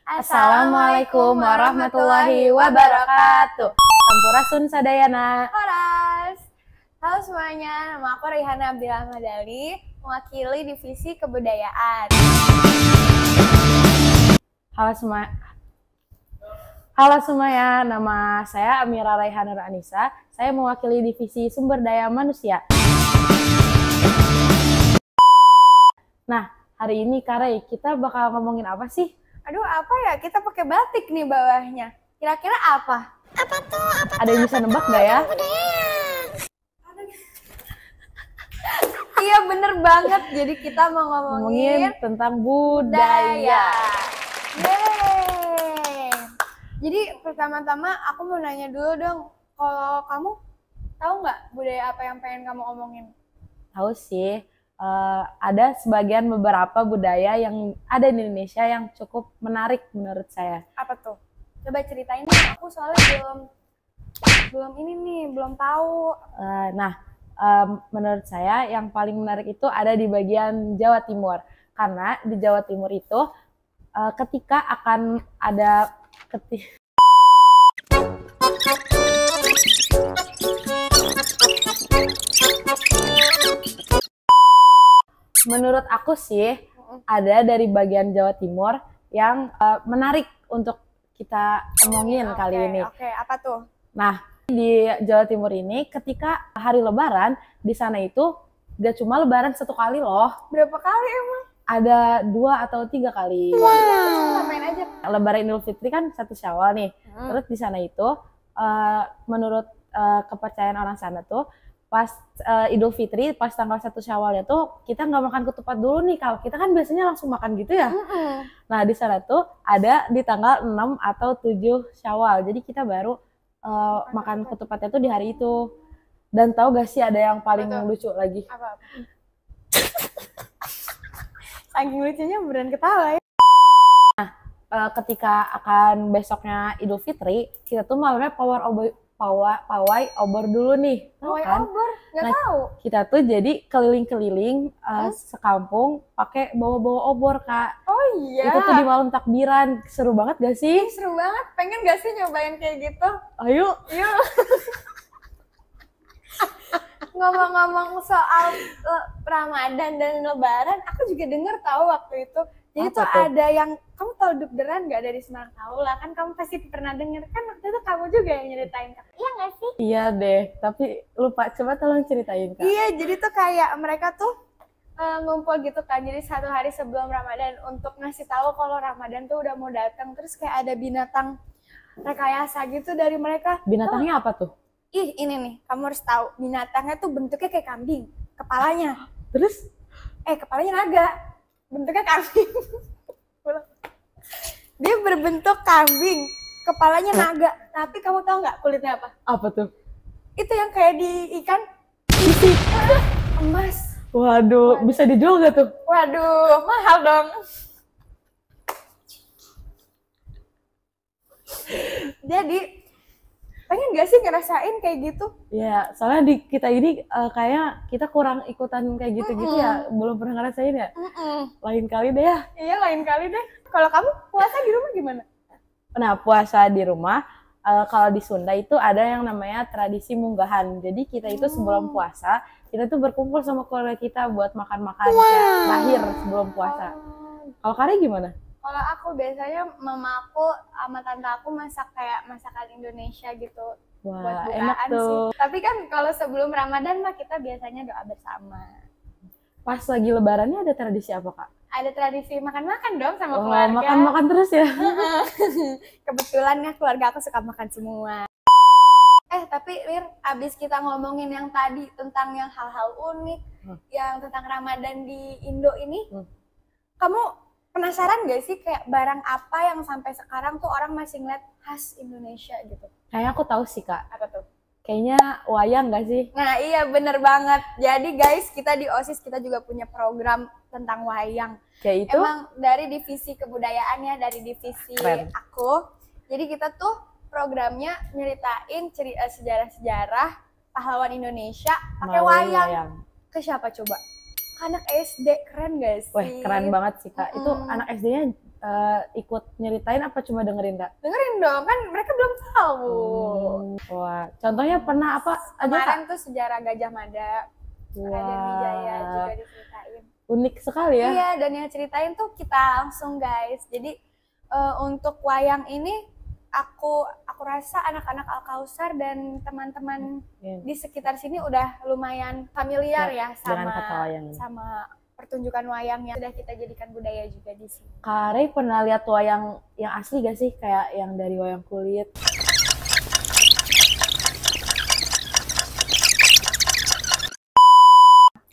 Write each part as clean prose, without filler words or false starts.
Assalamualaikum warahmatullahi wabarakatuh. Sampurasun sadayana. Horas. Halo semuanya, nama aku Rihana Abdillah Madali, mewakili divisi kebudayaan. Halo semuanya, nama saya Amira Raihana Anissa. Saya mewakili divisi sumber daya manusia. Nah, hari ini Kare, kita bakal ngomongin apa sih? Aduh, apa ya? Kita pakai batik nih bawahnya. Kira-kira apa? Ada yang bisa nebak gak ya? Iya bener banget. Jadi kita mau ngomongin tentang budaya. Yeay. Jadi pertama-tama aku mau nanya dulu dong. Kalau kamu tahu nggak budaya apa yang pengen kamu omongin? Tahu sih. Ada sebagian beberapa budaya yang ada di Indonesia yang cukup menarik menurut saya. Apa tuh? Coba ceritain dong. Aku soalnya belum tahu. Menurut saya yang paling menarik itu ada di bagian Jawa Timur. Karena di Jawa Timur itu ketika akan ada menurut aku sih ada dari bagian Jawa Timur yang menarik untuk kita omongin kali ini. Oke, apa tuh? Nah, di Jawa Timur ini ketika hari Lebaran di sana itu gak cuma Lebaran satu kali loh. Berapa kali emang? Ada 2 atau 3 kali. Main aja. Lebaran Idul Fitri kan 1 Syawal nih. Terus di sana itu menurut kepercayaan orang sana tuh pas Idul Fitri, pas tanggal 1 Syawalnya tuh kita nggak makan ketupat dulu nih. Kalau kita kan biasanya langsung makan gitu ya. Nah di sana tuh ada di tanggal 6 atau 7 Syawal. Jadi kita baru makan ketupatnya tuh di hari itu. Dan tahu gak sih ada yang paling lucu lagi? Apa? Saking lucunya beneran ketawa ya. Nah ketika akan besoknya Idul Fitri, kita tuh malamnya pawai obor dulu nih, Pawai kan? obor? Nggak tahu. Kita tuh jadi keliling-keliling sekampung pakai bawa-bawa obor, Kak. Oh iya. Itu tuh di malam takbiran, seru banget gak sih? Seru banget. Pengen gak sih nyobain kayak gitu? Ayo. Yuk. Ngomong-ngomong soal Ramadan dan Lebaran, aku juga dengar tahu waktu itu. Jadi tuh ada yang, kamu tahu Dukderan nggak dari Semarang Taula? Kan kamu pasti pernah denger, kan waktu itu kamu juga yang nyeritain. Iya nggak sih? Iya deh, tapi lupa. Coba tolong ceritain, Kak. Iya, jadi tuh kayak mereka tuh ngumpul gitu kan. Jadi 1 hari sebelum Ramadan untuk ngasih tahu kalau Ramadan tuh udah mau datang. Terus kayak ada binatang rekayasa gitu dari mereka. Binatangnya apa tuh? Ih, ini nih, kamu harus tahu. Binatangnya tuh bentuknya kayak kambing, kepalanya. Terus? Kepalanya naga. Bentuknya kambing. Dia berbentuk kambing, kepalanya naga. Tapi kamu tahu nggak kulitnya apa? Apa tuh? Itu yang kayak di ikan. Isi. Emas. Waduh, bisa dijual gak tuh? Waduh, mahal dong. Jadi pengen gak sih ngerasain kayak gitu? Ya, soalnya di kita ini kayaknya kita kurang ikutan kayak gitu-gitu ya, belum pernah ngerasain ya. Lain kali deh ya. Iya, lain kali deh. Kalau kamu puasa di rumah gimana? Nah, puasa di rumah, kalau di Sunda itu ada yang namanya tradisi munggahan. Jadi kita itu sebelum puasa, kita tuh berkumpul sama keluarga kita buat makan-makan kayak terakhir sebelum puasa. Kalau Kare gimana? Kalau aku biasanya mama aku sama tante aku masak kayak masakan Indonesia gitu. Wah, buat bukaan enak tuh. sih. Tapi kan kalau sebelum Ramadan mah kita biasanya doa bersama. Pas lagi Lebarannya ada tradisi apa, Kak? Ada tradisi makan-makan dong sama keluarga. Makan-makan terus ya? Kebetulan ya keluarga aku suka makan semua. Tapi Lir, abis kita ngomongin yang tadi tentang yang hal-hal unik, yang tentang Ramadan di Indo ini, kamu penasaran gak sih kayak barang apa yang sampai sekarang tuh orang masih ngeliat khas Indonesia gitu? Kayaknya aku tahu sih, Kak. Apa tuh? Kayaknya wayang gak sih? Nah iya bener banget. Jadi guys, kita di OSIS kita juga punya program tentang wayang. Kayak itu? Emang dari divisi kebudayaannya, dari divisi aku. Jadi kita tuh programnya nyeritain sejarah-sejarah pahlawan Indonesia pakai wayang. Ke siapa coba? Anak SD, keren gak sih? Wah, keren banget sih, Kak. Itu anak SD-nya ikut nyeritain apa cuma dengerin Kak? Dengerin dong, kan mereka belum tahu. Wah, contohnya pernah apa aja Kak? Kemarin tuh sejarah Gajah Mada, Raden Wijaya juga Wah, diceritain. unik sekali ya. Iya, dan yang ceritain tuh kita langsung guys. Jadi untuk wayang ini aku rasa anak-anak Al-Kausar dan teman-teman di sekitar sini udah lumayan familiar ya dengan kata wayang ini. sama pertunjukan wayang yang sudah kita jadikan budaya juga di sini. Kak Rey pernah lihat wayang yang asli gak sih? Kayak yang dari wayang kulit?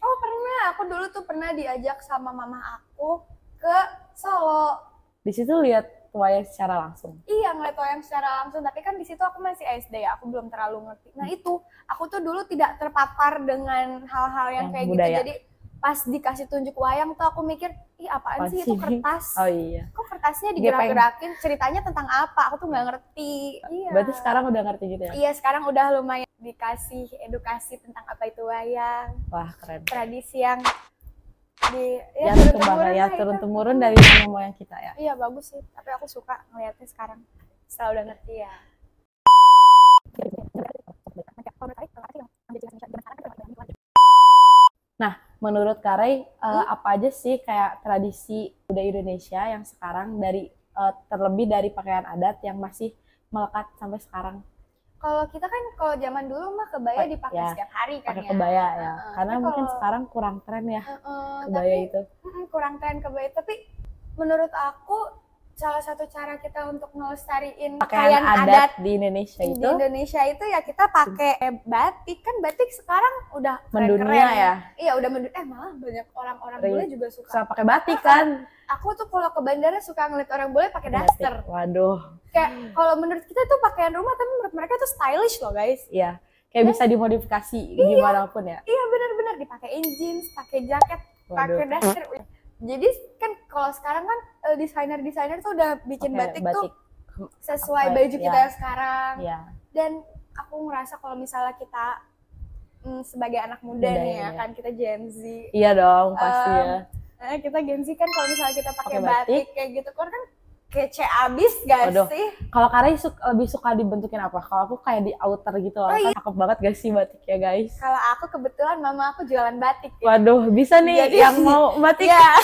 Oh pernah, aku dulu tuh pernah diajak sama mama aku ke Solo. Di situ lihat wayang secara langsung. Iya, ngeliat wayang secara langsung, tapi kan di situ aku masih SD ya, aku belum terlalu ngerti. Nah itu, aku tuh dulu tidak terpapar dengan hal-hal yang kayak budaya. gitu. Jadi pas dikasih tunjuk wayang tuh aku mikir, ih apaan sih itu kertas? Oh iya. Kok kertasnya digerak-gerakin? Ceritanya tentang apa? Aku tuh nggak ngerti. Iya. Berarti sekarang udah ngerti gitu ya? Iya, sekarang udah lumayan dikasih edukasi tentang apa itu wayang. Wah keren. Tradisi yang turun temurun dari nenek moyang kita ya. Iya bagus sih, tapi aku suka ngeliatnya sekarang setelah udah ngerti ya. Nah, menurut Kak Rey, apa aja sih kayak tradisi budaya Indonesia yang sekarang dari terlebih dari pakaian adat yang masih melekat sampai sekarang? Kalau kita kan kalau zaman dulu mah kebaya dipakai ya, setiap hari kan pakai ya. kebaya ya. Karena mungkin sekarang kurang tren ya kebaya itu. Kurang tren kebaya, tapi menurut aku salah satu cara kita untuk ngelestariin pakaian adat di Indonesia itu ya kita pakai batik. Kan batik sekarang udah mendunia ya. Iya udah mendunia, malah banyak orang-orang bule juga suka pakai batik kan. Aku tuh kalau ke bandara suka ngeliat orang bule pakai daster. Waduh. Kayak kalau menurut kita tuh pakaian rumah, tapi menurut mereka tuh stylish loh guys. Iya. Kayak bisa dimodifikasi gimana pun ya. Iya benar-benar dipakein jeans, pakai jaket, pakai daster. Jadi kan kalau sekarang kan desainer tuh udah bikin batik tuh sesuai baju kita yang sekarang. Iya. Dan aku ngerasa kalau misalnya kita sebagai anak muda nih ya kan, kita Gen Z. Iya dong pasti ya. Kita Gen Z kan kalau misalnya kita pakai batik kayak gitu kan kece abis gak sih? Kalau Kak Rey lebih suka dibentukin apa? Kalau aku kayak di outer gitu loh, kan cakep banget gak sih batik ya guys? Kalau aku kebetulan mama aku jualan batik ya. Waduh, bisa nih jadi, yang mau batik? Ya.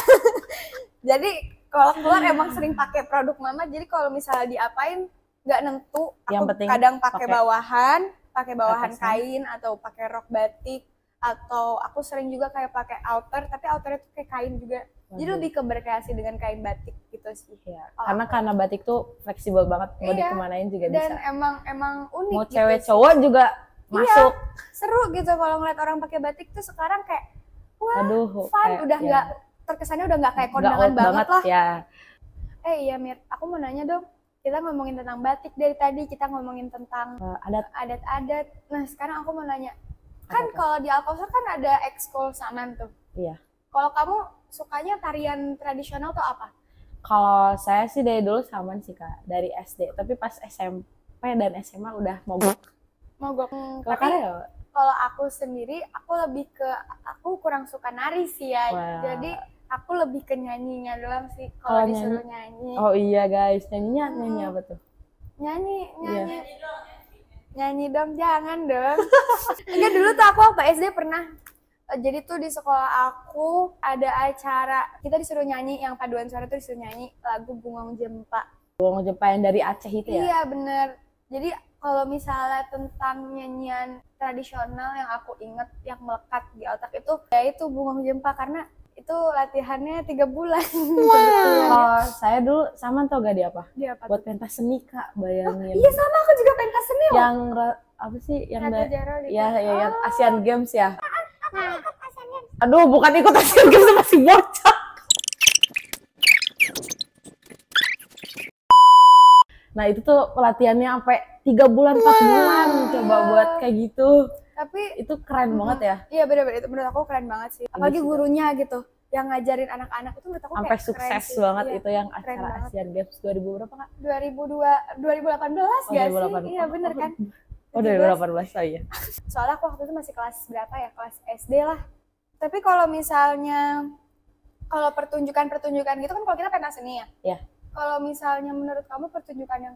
Jadi kalau keluar emang sering pakai produk mama, jadi kalau misalnya diapain nggak nentu, aku kadang pakai bawahan kain atau pakai rok batik, atau aku sering juga kayak pakai outer, tapi outernya tuh kayak kain juga. Jadi lebih ke berkreasi dengan kain batik gitu sih. Ya, karena batik tuh fleksibel banget, mau dikemanain juga bisa. Dan emang unik. Mau cewek cowok juga masuk. Seru gitu kalau ngeliat orang pakai batik tuh sekarang kayak wah, fun, udah nggak terkesannya udah nggak kayak kondangan banget lah. Ya. Iya Mir, aku mau nanya dong. Kita ngomongin tentang batik dari tadi, kita ngomongin tentang adat-adat. Nah sekarang aku mau nanya, kan kalau di Al-Kausar kan ada ekskul Saman tuh. Iya. Kalau kamu sukanya tarian tradisional tuh apa? Kalau saya sih dari dulu Saman sih Kak, dari SD. Tapi pas SMP dan SMA udah mogok. Tapi kalau aku sendiri, aku kurang suka nari sih ya. Jadi aku lebih ke nyanyinya doang sih kalau disuruh nyanyi. Oh iya guys, nyanyi apa tuh? Nyanyi dong, jangan dong. Enggak, dulu tuh aku waktu SD pernah. Jadi tuh di sekolah aku ada acara, kita disuruh nyanyi, yang paduan suara tuh disuruh nyanyi lagu Bungong Jempa. Bungong Jempa yang dari Aceh itu ya? Iya bener. Jadi kalau misalnya tentang nyanyian tradisional yang aku inget, yang melekat di otak itu, yaitu Bungong Jempa, karena itu latihannya 3 bulan. Kalau saya dulu sama tau gak di apa? Di apa? Buat pentas seni Kak, bayangin. Iya sama, aku juga pentas seni loh. Yang apa sih? Yang Asian Games ya? Aduh, bukan ikut Asian Games, masih bocah. Nah itu tuh pelatihannya sampai 3 bulan 4 bulan coba buat kayak gitu. Tapi itu keren banget ya. Iya benar-benar, itu menurut aku keren banget sih. Apalagi gurunya gitu yang ngajarin anak-anak itu menurut aku sampai sukses banget itu yang acara Asian Games 2000 berapa Kak? 2018 gak sih? Iya bener kan? Oh 2018 ya. Soalnya aku waktu itu masih kelas berapa ya? Kelas SD lah. Tapi kalau misalnya kalau pertunjukan gitu kan, kalau kita pentas seni ya. Iya. kalau misalnya menurut kamu pertunjukan yang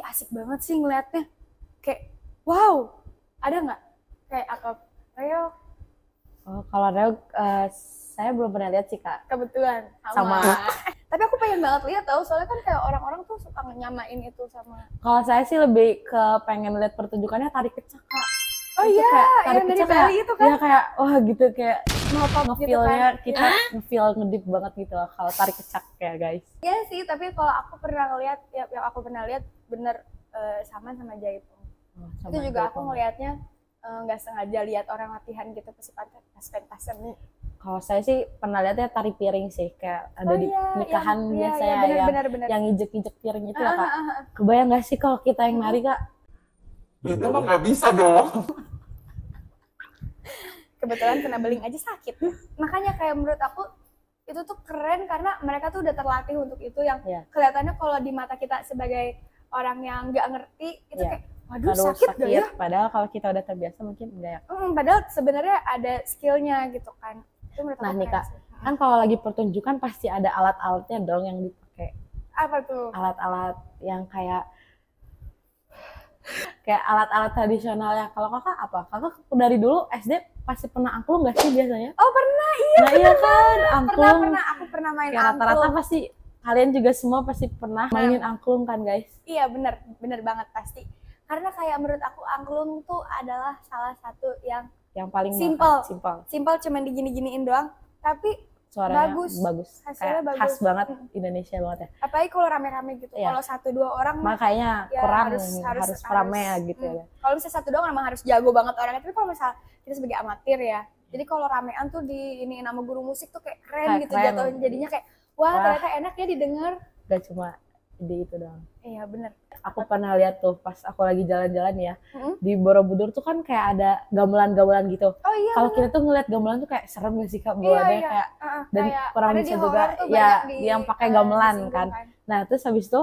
asik banget sih ngeliatnya, kayak wow, ada nggak kayak apa real? Oh, kalau reog saya belum pernah lihat sih Kak. Kebetulan Sama. Tapi aku pengen banget lihat tau, soalnya kan kayak orang-orang tuh suka nyamain itu sama. Kalau saya sih lebih ke pengen lihat pertunjukannya tari kecak Kak. Oh Itu iya, kayak tari yang dari kecak Bali itu kan. Ya kayak wah gitu, kayak Nge-pop gitu ngefeel-nya kan. kita ngefeel ngedip banget gitu loh kalau tari kecak ya guys. Iya sih, tapi kalau aku pernah ngeliat, yang aku pernah lihat bener sama Jaipong. Itu juga aku ngelihatnya nggak sengaja lihat orang latihan gitu pas pentasan nih. Kalau saya sih pernah lihat ya tari piring sih, kayak ada di nikahan biasa ya, yang injek-injek piring itu ya Kak. Kebayang nggak sih kalau kita yang nari Kak? Itu mah nggak bisa dong. Kebetulan kena beling aja sakit. Makanya kayak menurut aku itu tuh keren karena mereka tuh udah terlatih untuk itu, yang kelihatannya kalau di mata kita sebagai orang yang nggak ngerti itu kayak waduh sakit gak ya? Padahal kalau kita udah terbiasa mungkin enggak ya. Padahal sebenarnya ada skillnya gitu kan. Itu nah nih Kak, kan kalau lagi pertunjukan pasti ada alat-alatnya dong yang dipakai. Apa tuh? Alat-alat yang kayak alat-alat tradisional ya. Kalau Kakak apa? Kakak dari dulu SD pasti pernah angklung nggak sih biasanya? Oh pernah, iya. Nah iya kan, angklung. Pernah, aku pernah main angklung. Rata-rata pasti kalian juga semua pasti pernah mainin angklung kan guys? Iya bener banget pasti. Karena kayak menurut aku angklung tuh adalah salah satu yang paling simple cuman digini-giniin doang, tapi suaranya bagus. Hasilnya kayak bagus. Khas banget Indonesia banget ya. Apalagi kalau rame-rame gitu. Kalau 1-2 orang makanya ya kurang harus rame ya gitu ya. Kalau misalnya 1 doang emang harus jago banget orangnya, tapi kalau misalnya kita sebagai amatir ya, jadi kalau ramean tuh di ini nama guru musik tuh kayak keren gitu jatuhnya, jadinya kayak wah ternyata enak ya didengar. Gak cuma di itu doang. Iya bener. Aku pernah lihat tuh pas aku lagi jalan-jalan ya, di Borobudur tuh kan kayak ada gamelan-gamelan gitu. Oh iya. Kalau kita tuh ngeliat gamelan tuh kayak serem gak sih Kak, bawaannya kayak dan kurang bisa juga ya yang pakai gamelan kan. Nah terus habis itu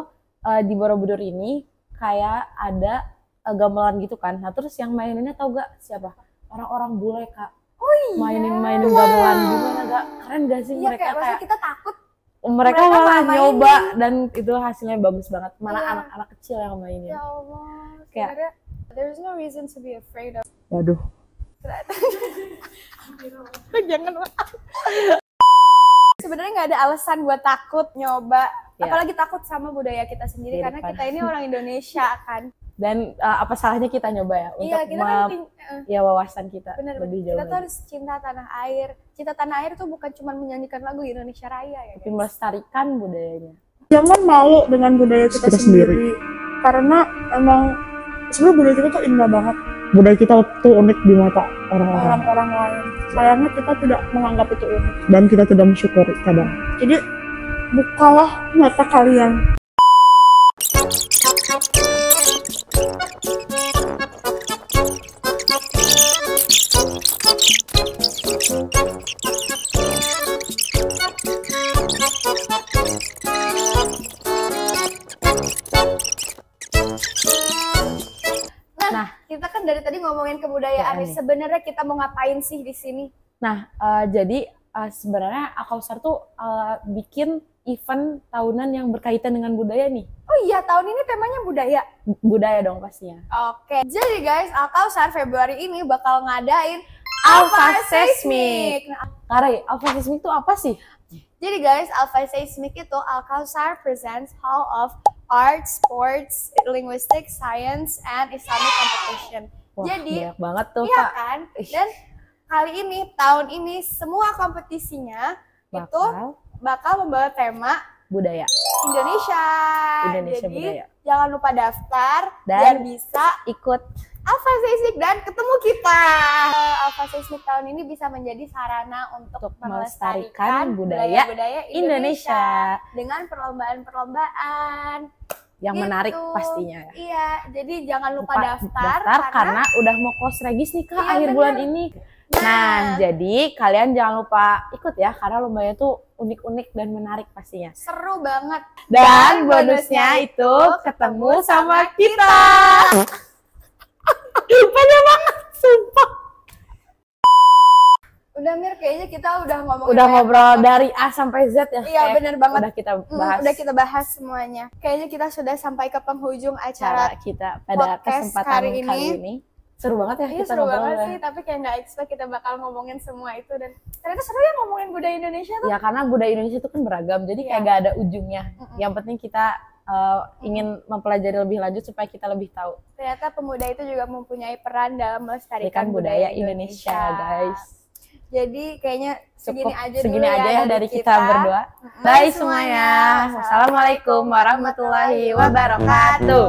di Borobudur ini kayak ada gamelan gitu kan. Nah terus yang maininnya tau gak siapa? Orang-orang bule Kak. Oh iya. Mainin gamelan gimana, gak keren gak sih mereka kayak kita takut. Mereka malah nyoba dan itu hasilnya bagus banget. Mana anak-anak kecil yang mainin. Ya Allah. Kayak there's no reason to be afraid of. Waduh. Jangan. Sebenarnya nggak ada alasan buat takut nyoba. Apalagi takut sama budaya kita sendiri karena kita ini orang Indonesia kan. Dan apa salahnya kita nyoba ya untuk wawasan kita lebih jauh. Kita tuh harus cinta tanah air. Cinta tanah air tuh bukan cuma menyanyikan lagu Indonesia Raya ya, tapi melestarikan budayanya. Jangan malu dengan budaya kita sendiri. Karena emang sebenarnya budaya kita tuh indah banget. Budaya kita tuh unik di mata orang-orang lain. Sayangnya kita tidak menganggap itu unik dan kita tidak mensyukuri kadang. Jadi bukalah mata kalian. Nah, kita kan dari tadi ngomongin kebudayaan nih. Sebenarnya kita mau ngapain sih di sini? Nah, jadi sebenarnya Alkausar tuh bikin event tahunan yang berkaitan dengan budaya nih. Oh iya, tahun ini temanya budaya. Budaya dong pastinya. Oke, jadi guys, Alkausar Februari ini bakal ngadain Alpha Seismic. Karai, Alpha Seismic itu apa sih? Jadi guys, Alpha Seismic itu Alkausar presents Hall of Art, Sports, Linguistics, Science, and Islamic Competition. Wah, jadi banyak banget tuh iya Kak. Kan? Dan kali ini, tahun ini semua kompetisinya itu bakal membawa tema budaya Indonesia. Jadi budaya. Jangan lupa daftar dan biar bisa ikut Alpha Seismic dan ketemu kita. Alpha Seismic tahun ini bisa menjadi sarana untuk melestarikan budaya Indonesia dengan perlombaan-perlombaan yang menarik pastinya ya. Iya, jadi jangan lupa daftar karena udah mau close regis nih Kak akhir bulan ini. Nah, jadi kalian jangan lupa ikut ya karena lombanya tuh unik-unik dan menarik pastinya. Seru banget. Dan bonusnya itu ketemu sama kita. Banyak banget, sumpah. Udah Mir, kayaknya kita udah ngomong ngobrol dari A sampai Z ya. Iya, bener banget. Udah kita bahas. Udah kita bahas semuanya. Kayaknya kita sudah sampai ke penghujung acara kita pada podcast kesempatan kali kali ini. Seru banget ya Iya, kita seru ngobrol banget ya. sih, tapi kayak nggak expect kita bakal ngomongin semua itu, dan ternyata seru ya ngomongin budaya Indonesia tuh. Ya karena budaya Indonesia itu kan beragam, jadi kayak gak ada ujungnya. Yang penting kita ingin mempelajari lebih lanjut supaya kita lebih tahu. Ternyata pemuda itu juga mempunyai peran dalam melestarikan Budaya Indonesia, guys. Jadi kayaknya segini aja segini dulu aja ya dari kita berdua. Bye Bye semuanya. Wassalamualaikum warahmatullahi wabarakatuh.